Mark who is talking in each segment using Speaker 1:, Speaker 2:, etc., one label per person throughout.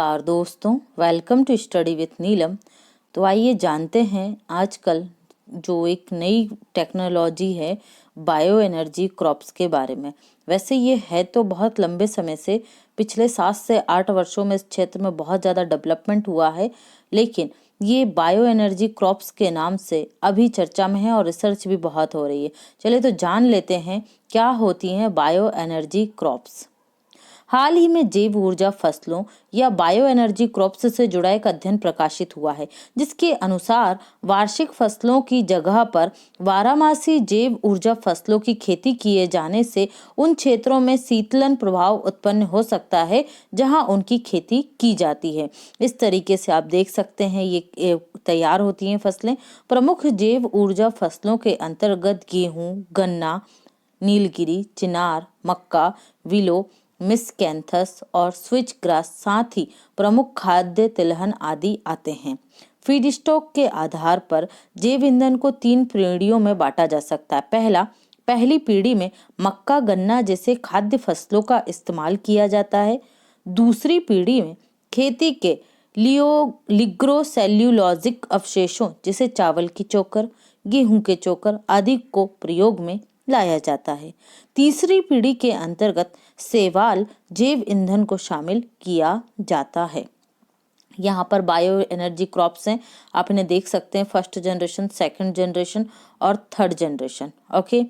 Speaker 1: नमस्कार दोस्तों, welcome to study with नीलम। तो आइए जानते हैं आजकल जो एक नई टेक्नोलॉजी है बायो एनर्जी क्रॉप्स के बारे में। वैसे ये है तो बहुत लंबे समय से, पिछले 7 से 8 वर्षों में इस क्षेत्र में बहुत ज़्यादा डेवलपमेंट हुआ है, लेकिन ये बायो एनर्जी क्रॉप्स के नाम से अभी चर्चा में है और रिसर्च भी बहुत हो रही है। चलिए तो जान लेते हैं क्या होती हैं बायो एनर्जी क्रॉप्स। हाल ही में जैव ऊर्जा फसलों या बायो एनर्जी क्रॉप्स से जुड़ा एक अध्ययन प्रकाशित हुआ है, जिसके अनुसार वार्षिक फसलों की जगह पर बारहमासी जैव ऊर्जा फसलों की खेती किए जाने से उन क्षेत्रों में शीतलन प्रभाव उत्पन्न हो सकता है जहां उनकी खेती की जाती है। इस तरीके से आप देख सकते हैं ये तैयार होती हैं फसलें। प्रमुख जैव ऊर्जा फसलों के अंतर्गत गेहूं, गन्ना, नीलगिरी, चिनार, मक्का, विलो, मिसकैंथस और स्विच ग्रास, साथ ही प्रमुख खाद्य तिलहन आदि आते हैं। फीड स्टॉक के आधार पर जैव ईंधन को 3 श्रेणियों में बांटा जा सकता है। पहली पीढ़ी में मक्का, गन्ना जैसे खाद्य फसलों का इस्तेमाल किया जाता है। दूसरी पीढ़ी में खेती के लिग्रोसेल्यूलोजिक अवशेषों जैसे चावल की चोकर, गेहूं के चोकर आदि को प्रयोग में लाया जाता है। तीसरी पीढ़ी के अंतर्गत शैवाल जैव ईंधन को शामिल किया जाता है। यहाँ पर बायो एनर्जी क्रॉप्स हैं, आप इन्हें देख सकते हैं, फर्स्ट जनरेशन, सेकंड जनरेशन और थर्ड जनरेशन। ओके,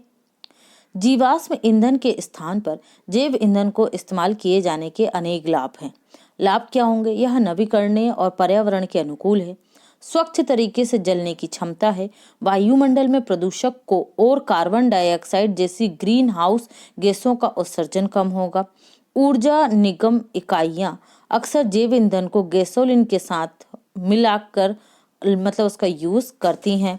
Speaker 1: जीवाश्म ईंधन के स्थान पर जैव ईंधन को इस्तेमाल किए जाने के अनेक लाभ हैं। लाभ क्या होंगे? यह नवीकरणीय और पर्यावरण के अनुकूल है, स्वच्छ तरीके से जलने की क्षमता है, वायुमंडल में प्रदूषक को और कार्बन डाइऑक्साइड जैसी ग्रीन हाउस गैसों का उत्सर्जन कम होगा। ऊर्जा निगम इकाइयां अक्सर जैव ईंधन को गैसोलीन के साथ मिलाकर उसका यूज करती हैं।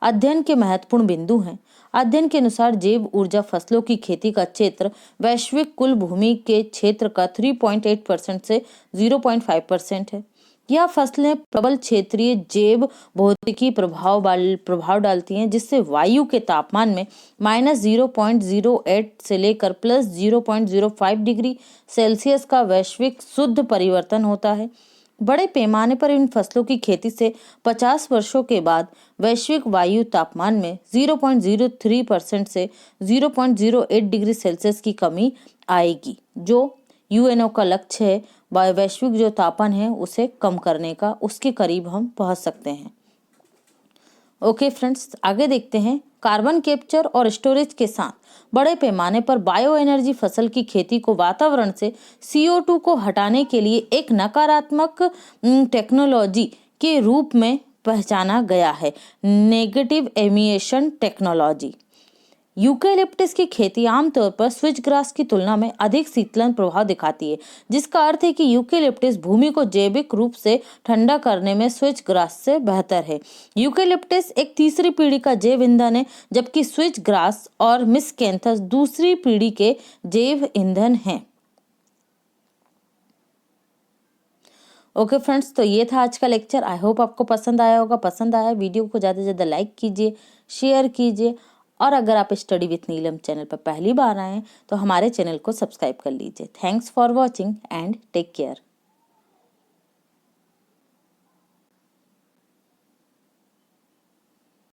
Speaker 1: अध्ययन के महत्वपूर्ण बिंदु हैं। अध्ययन के अनुसार जैव ऊर्जा फसलों की खेती का क्षेत्र वैश्विक कुल भूमि के क्षेत्र का 3.8% से 0.5% है। यह फसलें प्रबल क्षेत्रीय जैव भौतिकी प्रभाव डालती हैं, जिससे वायु के तापमान में -0.08 से लेकर +0.05 डिग्री सेल्सियस का वैश्विक शुद्ध परिवर्तन होता है। बड़े पैमाने पर इन फसलों की खेती से 50 वर्षों के बाद वैश्विक वायु तापमान में 0.03% से 0.08 डिग्री सेल्सियस की कमी आएगी, जो यूएनओ का लक्ष्य है वैश्विक जो तापमान है उसे कम करने का, उसके करीब हम पहुंच सकते हैं। ओके फ्रेंड्स, आगे देखते हैं। कार्बन कैप्चर और स्टोरेज के साथ बड़े पैमाने पर बायो एनर्जी फसल की खेती को वातावरण से CO2 को हटाने के लिए एक नकारात्मक टेक्नोलॉजी के रूप में पहचाना गया है, नेगेटिव एमिशन टेक्नोलॉजी। यूकेलिप्टस की खेती आमतौर पर स्विच ग्रास की तुलना में अधिक शीतलन प्रभाव दिखाती है, जिसका अर्थ है कि यूकेलिप्टस भूमि को जैविक रूप से ठंडा करने में स्विच ग्रास से बेहतर है। यूकेलिप्टस एक तीसरी पीढ़ी का जैव ईंधन है, जबकि स्विच ग्रास और मिसकैंथस दूसरी पीढ़ी के जैव ईंधन हैं। ओके फ्रेंड्स, तो ये था आज का लेक्चर। आई होप आपको पसंद आया होगा। पसंद आया वीडियो को ज़्यादा से ज़्यादा लाइक कीजिए, शेयर कीजिए, और अगर आप स्टडी विथ नीलम चैनल पर पहली बार आए हैं तो हमारे चैनल को सब्सक्राइब कर लीजिए। Thanks for watching and take care.